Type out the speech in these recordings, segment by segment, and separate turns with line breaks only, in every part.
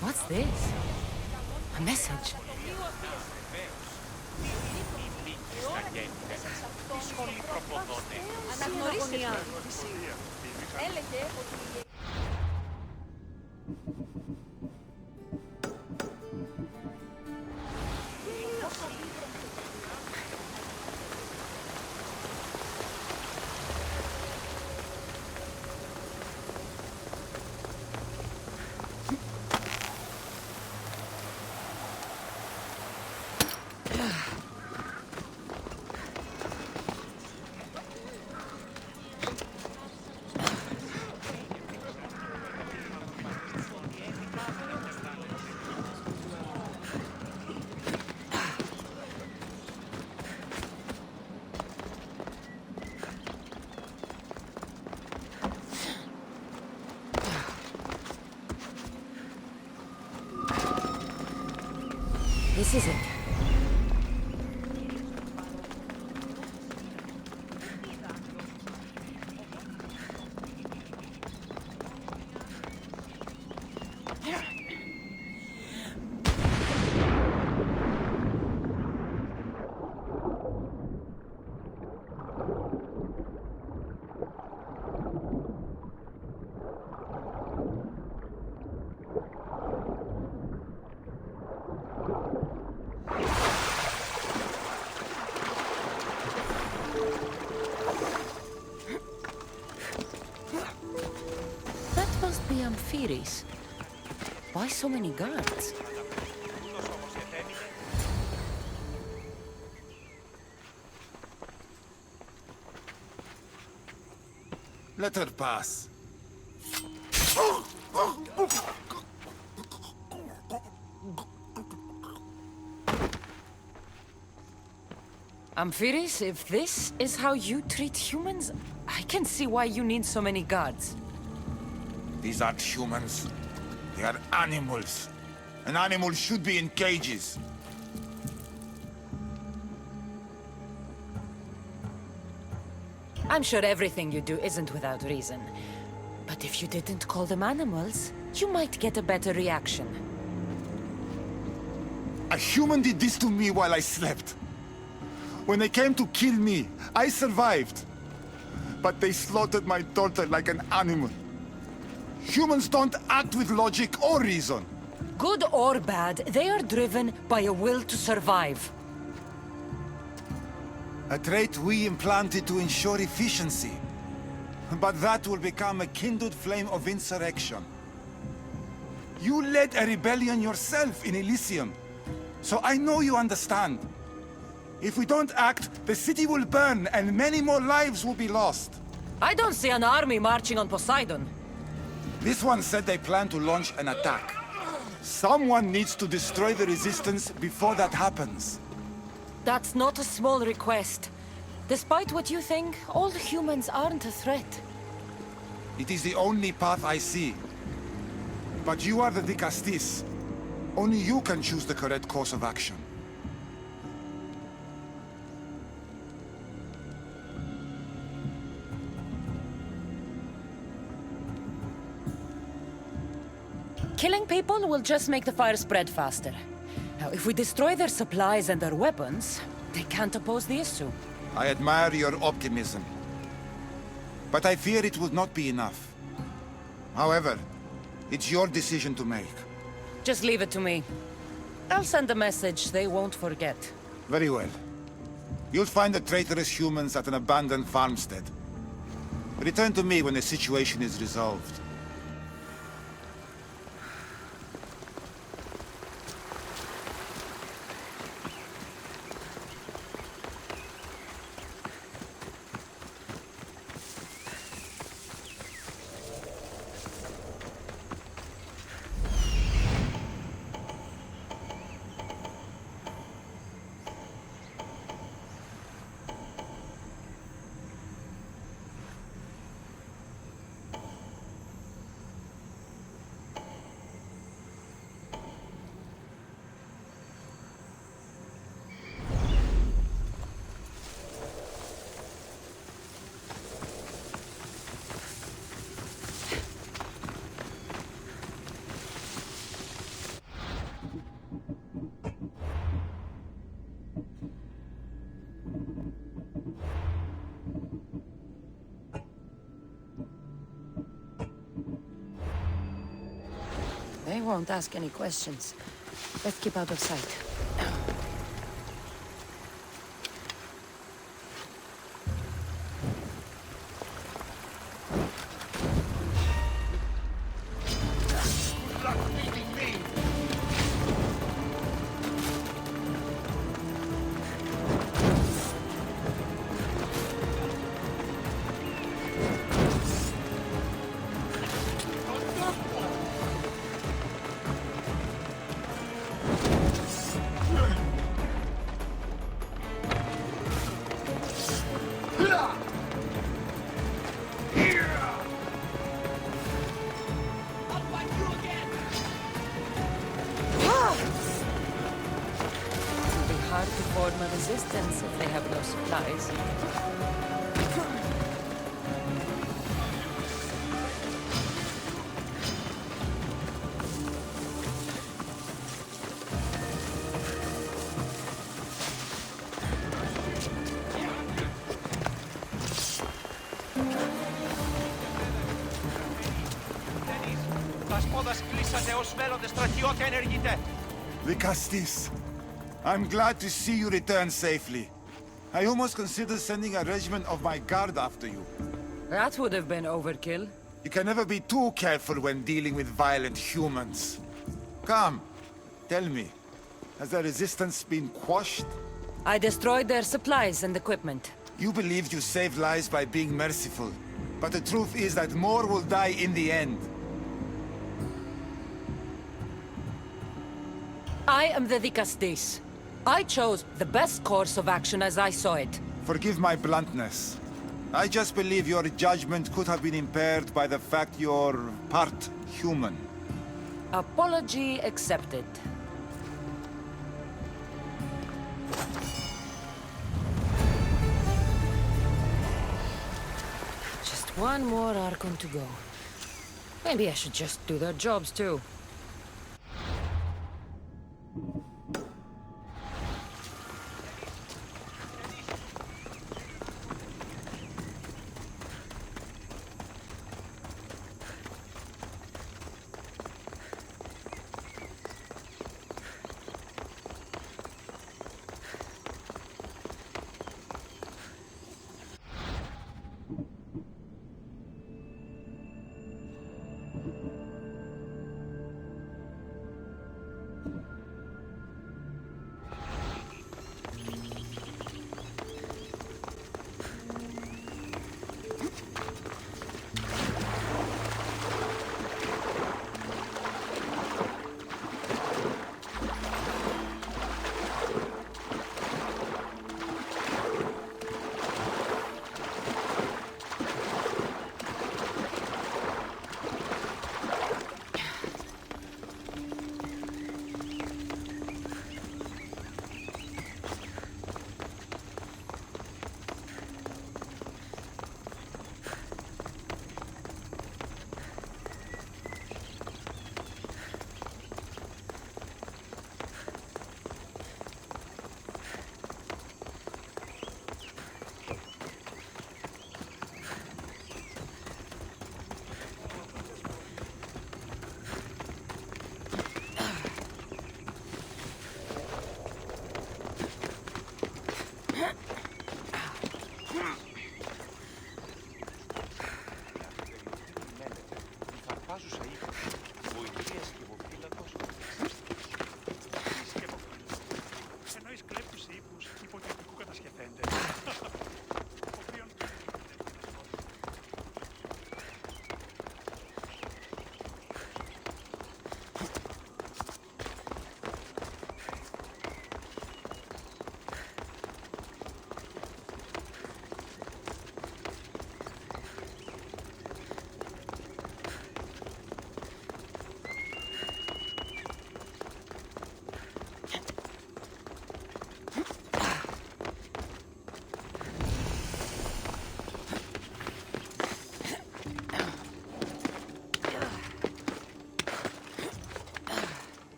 What's this? A message. This is it. Why so many guards?
Let her pass.
Amphiris, if this is how you treat humans, I can see why you need so many guards.
These aren't humans. They are animals. An animal should be in cages.
I'm sure everything you do isn't without reason. But if you didn't call them animals, you might get a better reaction.
A human did this to me while I slept. When they came to kill me, I survived. But they slaughtered my daughter like an animal. Humans don't act with logic or reason.
Good or bad, they are driven by a will to survive.
A trait we implanted to ensure efficiency. But that will become a kindled flame of insurrection. You led a rebellion yourself in Elysium, so I know you understand. If we don't act, the city will burn and many more lives will be lost.
I don't see an army marching on Poseidon.
This one said they plan to launch an attack. Someone needs to destroy the resistance before that happens.
That's not a small request. Despite what you think, all humans aren't a threat.
It is the only path I see. But you are the Dicastis. Only you can choose the correct course of action.
Killing people will just make the fire spread faster. Now, if we destroy their supplies and their weapons, they can't oppose the issue.
I admire your optimism. But I fear it will not be enough. However, it's your decision to make.
Just leave it to me. I'll send a message they won't forget.
Very well. You'll find the traitorous humans at an abandoned farmstead. Return to me when the situation is resolved.
won't ask any questions. Let's keep out of sight. Hard to form a resistance if they have no supplies.
Vicastis, I'm glad to see you return safely. I almost considered sending a regiment of my guard after you.
That would have been overkill.
You can never be too careful when dealing with violent humans. Come, tell me, has the resistance been quashed?
I destroyed their supplies and equipment.
You believed you saved lives by being merciful, but the truth is that more will die in the end.
I am the Vicastis. I chose the best course of action as I saw it.
Forgive my bluntness. I just believe your judgment could have been impaired by the fact you're part human.
Apology accepted. Just one more Archon to go. Maybe I should just do their jobs too.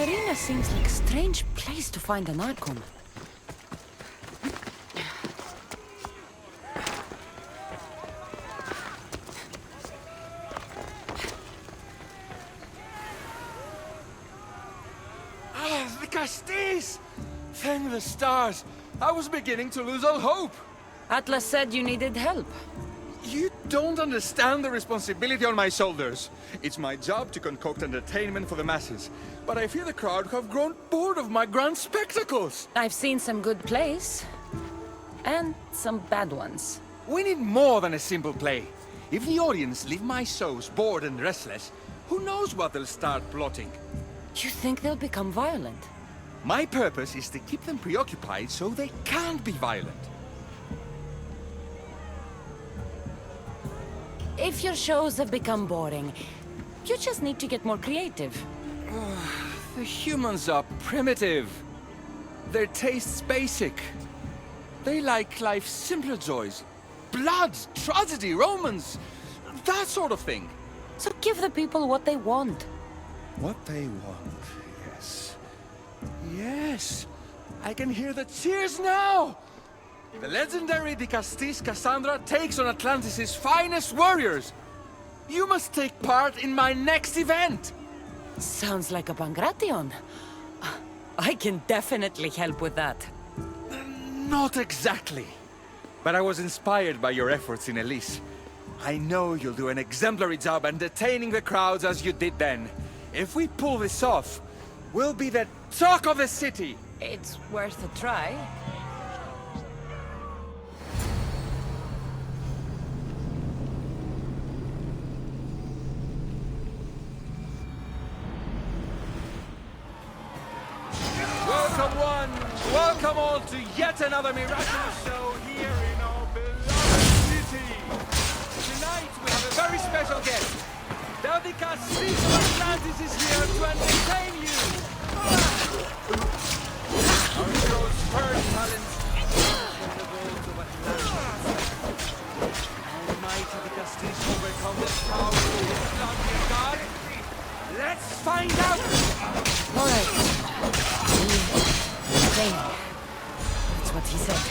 arena seems like a strange place to find an Archon.
Ah, the Castis! Thank the stars. I was beginning to lose all hope.
Atlas said you needed help.
You don't understand the responsibility on my shoulders. It's my job to concoct entertainment for the masses. But I fear the crowd have grown bored of my grand spectacles.
I've seen some good plays. And some bad ones.
We need more than a simple play. If the audience leave my shows bored and restless, who knows what they'll start plotting?
You think they'll become violent?
My purpose is to keep them preoccupied so they can't be violent.
If your shows have become boring, you just need to get more creative.
The humans are primitive. Their tastes basic. They like life's simpler joys. Blood, tragedy, romance, that sort of thing.
So give the people what they want.
What they want, yes. Yes, I can hear the cheers now! The legendary Castis Cassandra takes on Atlantis' finest warriors! You must take part in my next event!
Sounds like a Pangration. I can definitely help with that.
Not exactly. But I was inspired by your efforts in Elise. I know you'll do an exemplary job entertaining the crowds as you did then. If we pull this off, we'll be the talk of the city!
It's worth a try.
Welcome one, welcome all to yet another miraculous show here in our beloved city. Tonight we have a very special guest. The Castis of Atlantis is here to entertain you. Our hero's first talent from the worlds of Atlantis. Almighty the Castis overcome the power of his Atlantean god. Let's find out.
All right. That's what he said.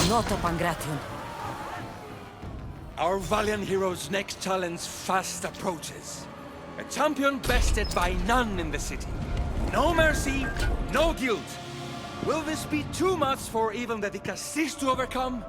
Not a Pangration.
Our valiant hero's next challenge fast approaches. A champion bested by none in the city. No mercy, no guilt. Will this be too much for even the Castis to overcome?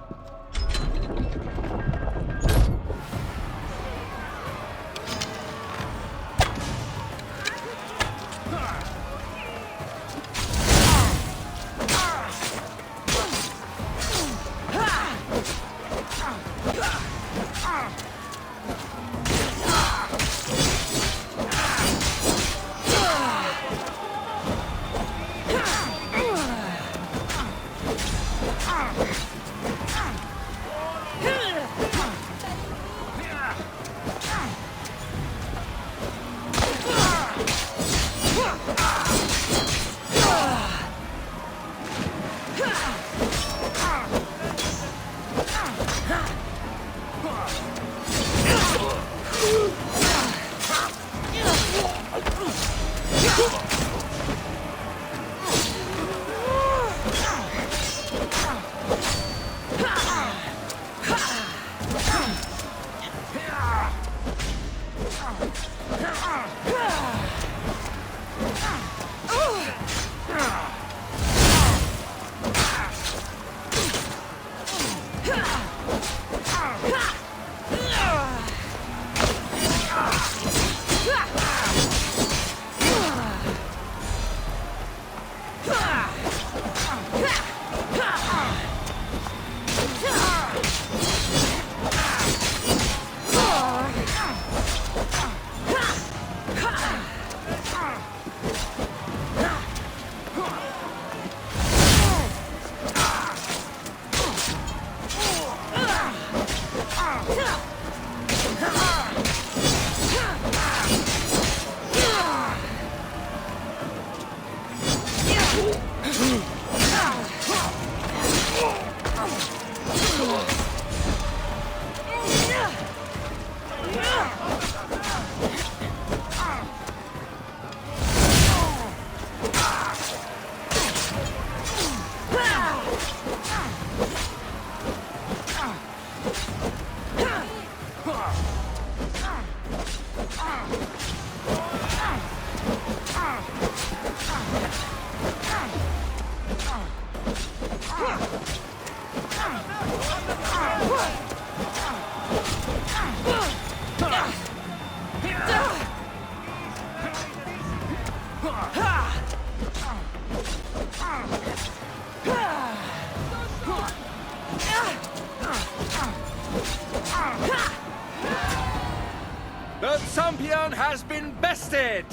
has been bested!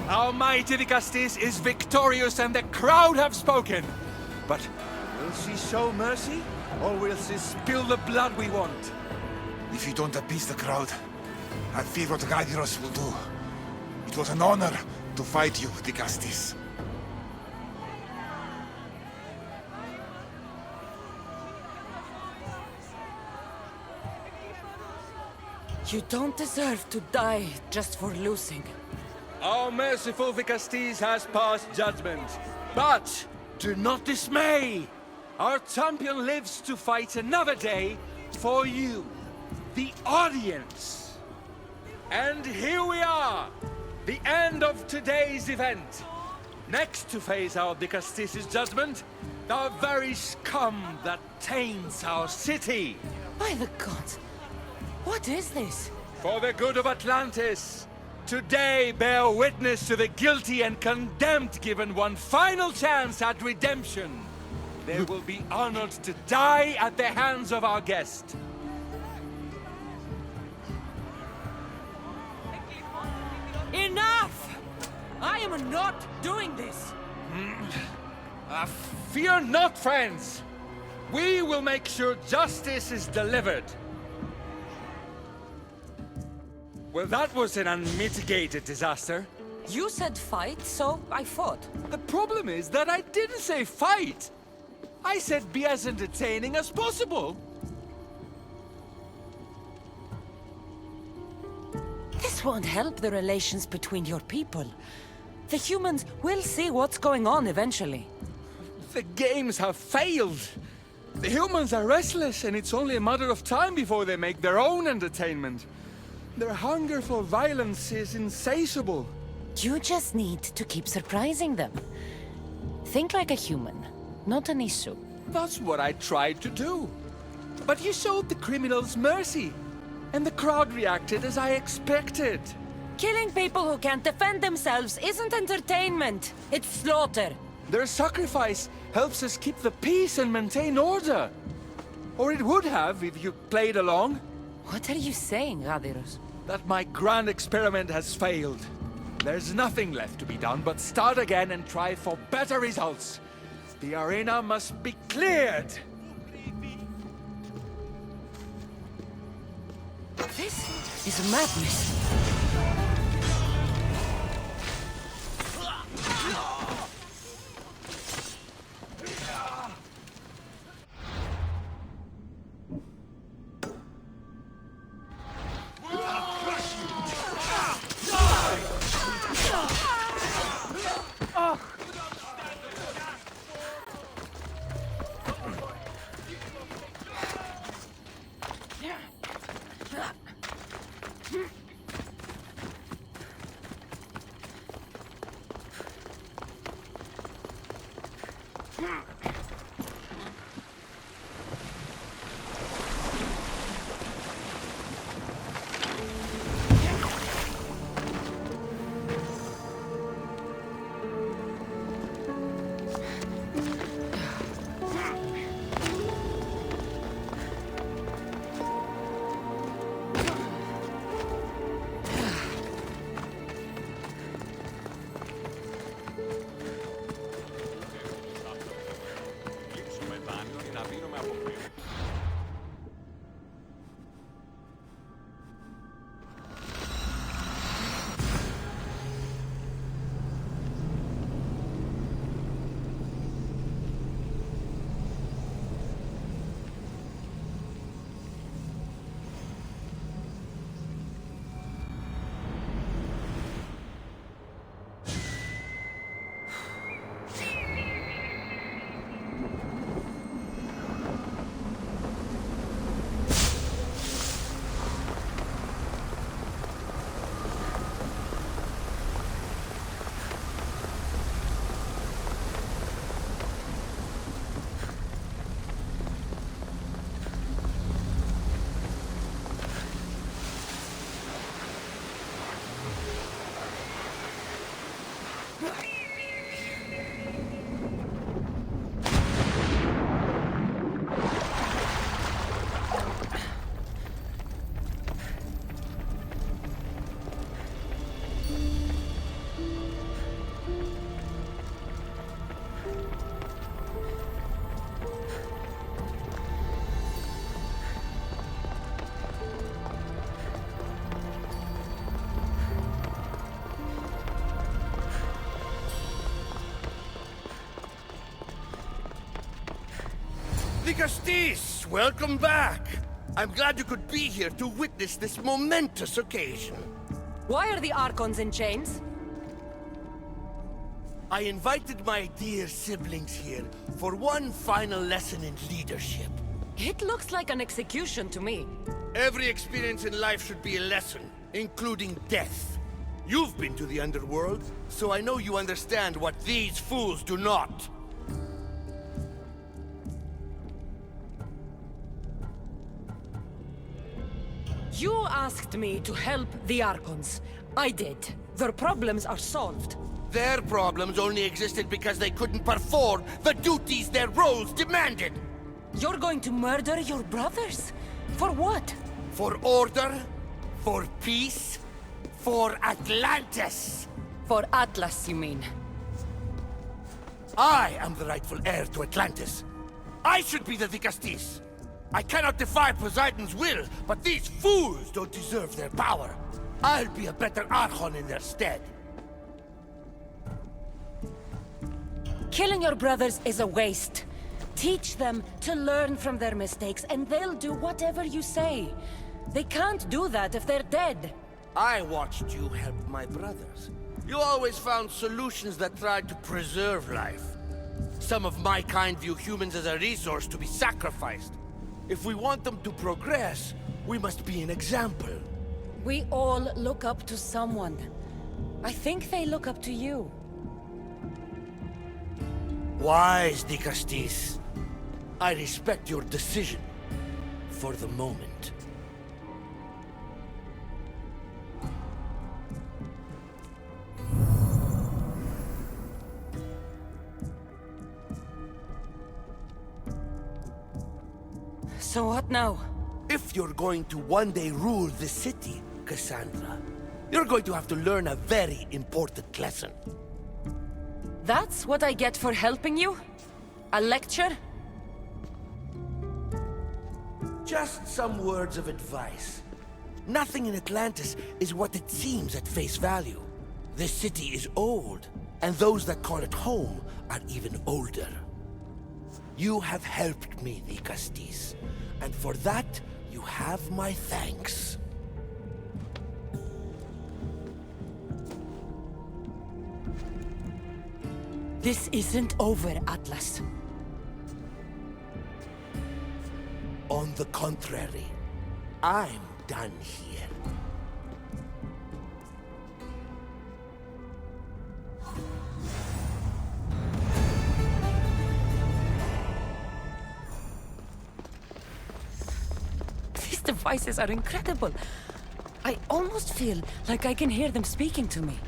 Our mighty Dicastis is victorious and the crowd have spoken. But will she show mercy? Or will she spill the blood we want?
If you don't appease the crowd, I fear what Gaidiros will do. It was an honor to fight you, Dicastis.
You don't deserve to die just for losing.
Our merciful Dicastis has passed judgment. But do not dismay! Our champion lives to fight another day for you, the audience. And here we are, the end of today's event. Next to face our Dicastis' judgment, the very scum that taints our city.
By the gods, what is this?
For the good of Atlantis, today bear witness to the guilty and condemned given one final chance at redemption. They will be honored to die at the hands of our guest.
Enough! I am not doing this!
Fear not, friends! We will make sure justice is delivered. Well, that was an unmitigated disaster.
You said fight, so I fought.
The problem is that I didn't say fight. I said be as entertaining as possible.
This won't help the relations between your people. The humans will see what's going on eventually.
The games have failed. The humans are restless, and it's only a matter of time before they make their own entertainment. Their hunger for violence is insatiable.
You just need to keep surprising them. Think like a human, not an issue.
That's what I tried to do. But you showed the criminals mercy, and the crowd reacted as I expected.
Killing people who can't defend themselves isn't entertainment. It's slaughter.
Their sacrifice helps us keep the peace and maintain order. Or it would have if you played along.
What are you saying, Gadiros?
That my grand experiment has failed. There's nothing left to be done but start again and try for better results. The arena must be cleared.
This is madness.
Dicastis, welcome back. I'm glad you could be here to witness this momentous occasion.
Why are the Archons in chains?
I invited my dear siblings here for one final lesson in leadership.
It looks like an execution to me.
Every experience in life should be a lesson, including death. You've been to the underworld, so I know you understand what these fools do not.
You asked me to help the Archons. I did. Their problems are solved.
Their problems only existed because they couldn't perform the duties their roles demanded.
You're going to murder your brothers? For what?
For order, for peace, for Atlantis.
For Atlas, you mean?
I am the rightful heir to Atlantis. I should be the Dicastis. I cannot defy Poseidon's will, but these fools don't deserve their power. I'll be a better Archon in their stead.
Killing your brothers is a waste. Teach them to learn from their mistakes, and they'll do whatever you say. They can't do that if they're dead.
I watched you help my brothers. You always found solutions that tried to preserve life. Some of my kind view humans as a resource to be sacrificed. If we want them to progress, we must be an example.
We all look up to someone. I think they look up to you.
Wise, Dicastis. I respect your decision. For the moment.
So what now?
If you're going to one day rule the city, Cassandra, you're going to have to learn a very important lesson.
That's what I get for helping you? A lecture?
Just some words of advice. Nothing in Atlantis is what it seems at face value. This city is old, and those that call it home are even older. You have helped me, Dicastis, and for that, you have my thanks.
This isn't over, Atlas.
On the contrary, I'm done here.
These devices are incredible. I almost feel like I can hear them speaking to me.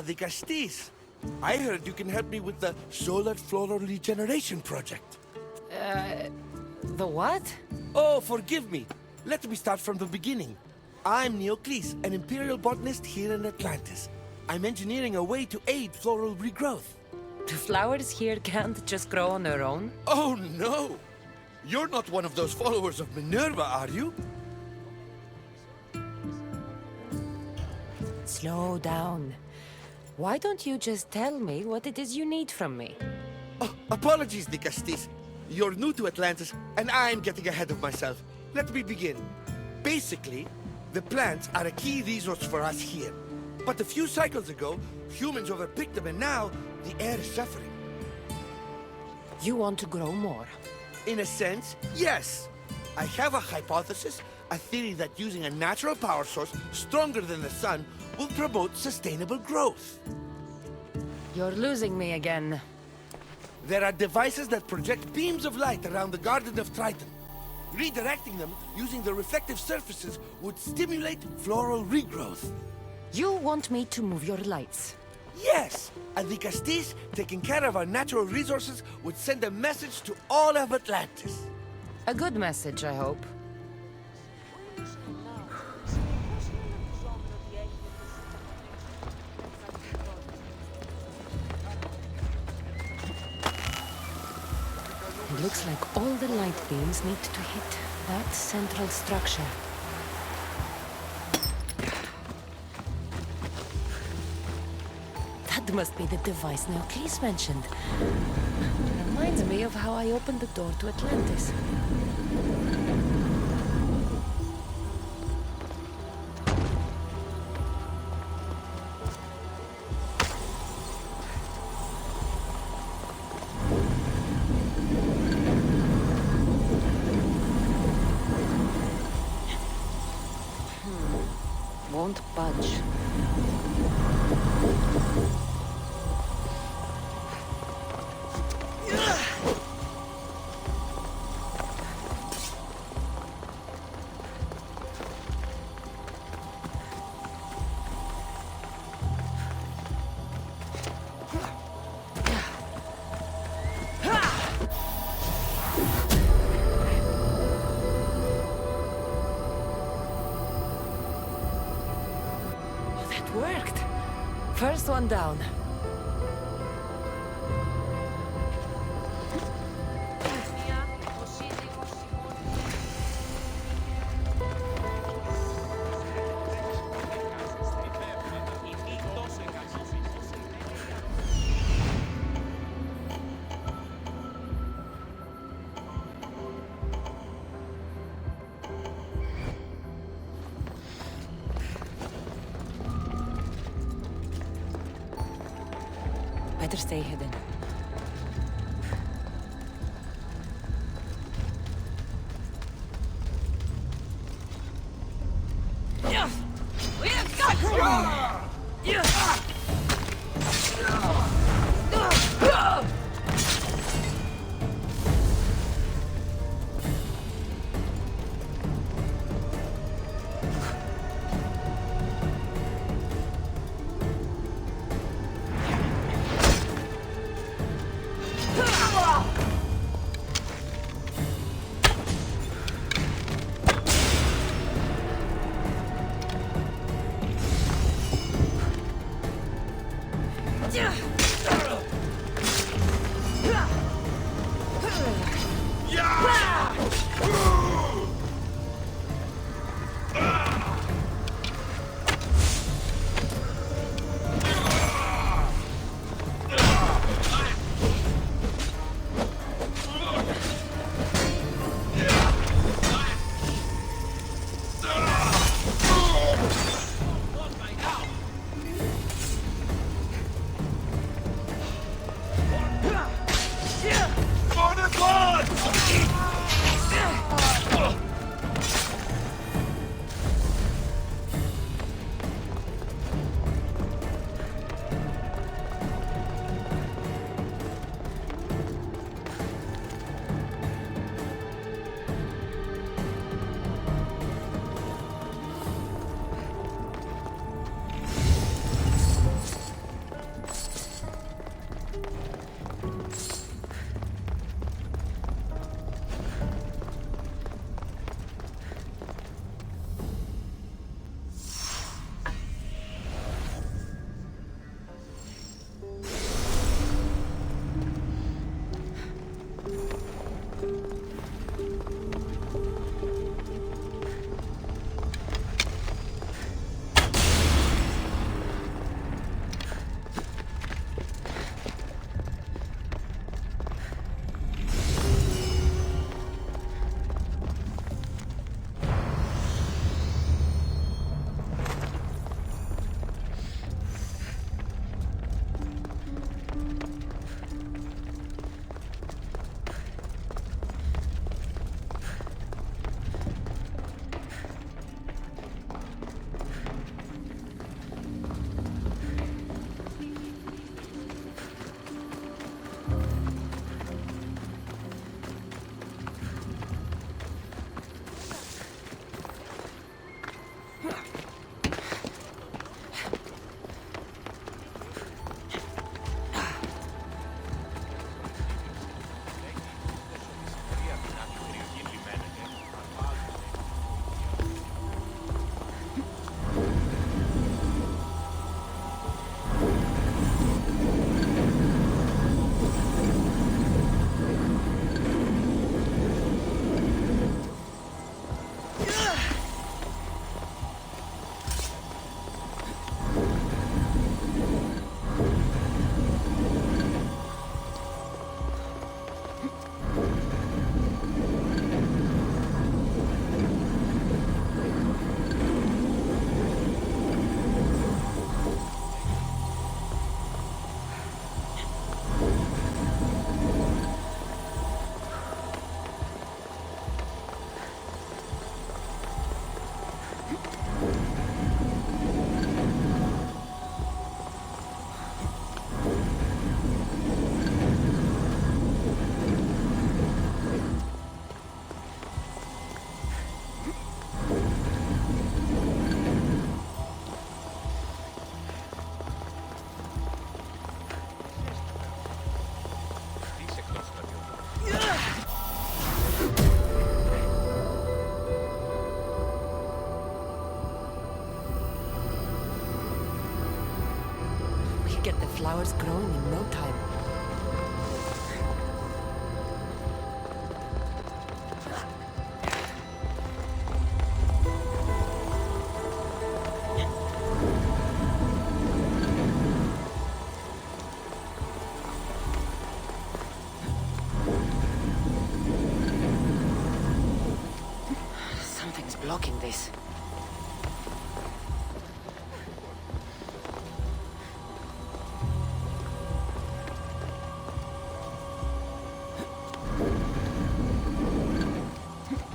the Castis. I heard you can help me with the solar floral regeneration project.
The what?
Oh, forgive me. Let me start from the beginning. I'm Neocles, an imperial botanist here in Atlantis. I'm engineering a way to aid floral regrowth.
The flowers here can't just grow on their own?
Oh, no! You're not one of those followers of Minerva, are you?
Slow down. Why don't you just tell me what it is you need from me?
Oh, apologies, the Castis. You're new to Atlantis, and I'm getting ahead of myself. Let me begin. Basically, the plants are a key resource for us here. But a few cycles ago, humans overpicked them, and now the air is suffering.
You want to grow more?
In a sense, yes. I have a hypothesis, a theory that using a natural power source stronger than the sun will promote sustainable growth.
You're losing me again.
There are devices that project beams of light around the Garden of Triton. Redirecting them using the reflective surfaces would stimulate floral regrowth.
You want me to move your lights?
Yes! And the Castis, taking care of our natural resources, would send a message to all of Atlantis.
A good message, I hope. It looks like all the light beams need to hit that central structure. That must be the device Neocles mentioned. Reminds me of how I opened the door to Atlantis. Won't budge. Worked. First one down. Better stay hidden.
For the gods!
power's growing in no time. Something's blocking this.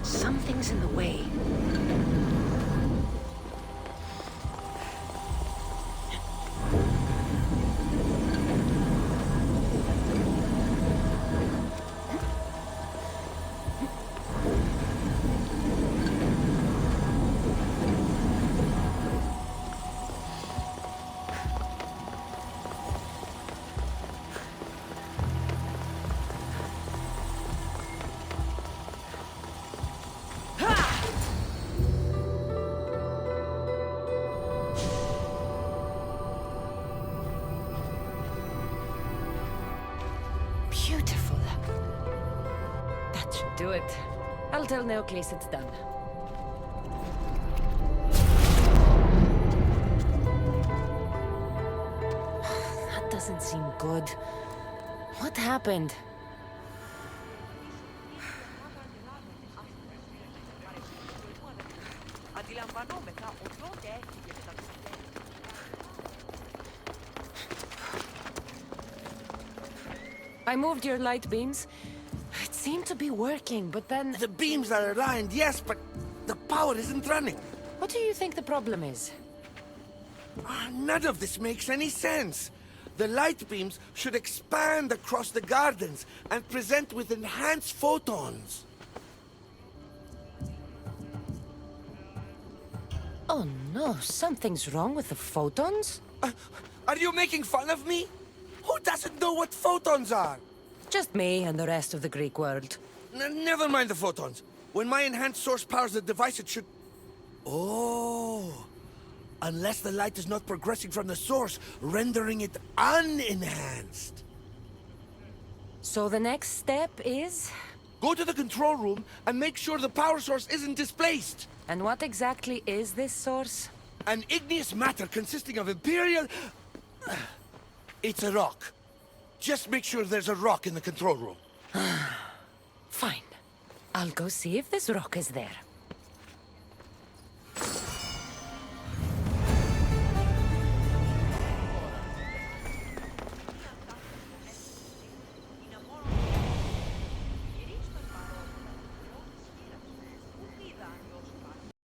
Something's in the way. Beautiful. That should do it. I'll tell Neocles it's done. That doesn't seem good. What happened? I moved your light beams. It seemed to be working, but then...
The beams are aligned, yes, but the power isn't running.
What do you think the problem is?
None of this makes any sense. The light beams should expand across the gardens and present with enhanced photons.
Oh no, something's wrong with the photons?
Are you making fun of me? Who doesn't know what photons are?
Just me and the rest of the Greek world.
Never mind the photons. When my enhanced source powers the device, it should... Oh. Unless the light is not progressing from the source, rendering it unenhanced.
So the next step is?
Go to the control room and make sure the power source isn't displaced.
And what exactly is this source?
An igneous matter consisting of Imperial... It's a rock. Just make sure there's a rock in the control room.
Fine. I'll go see if this rock is there.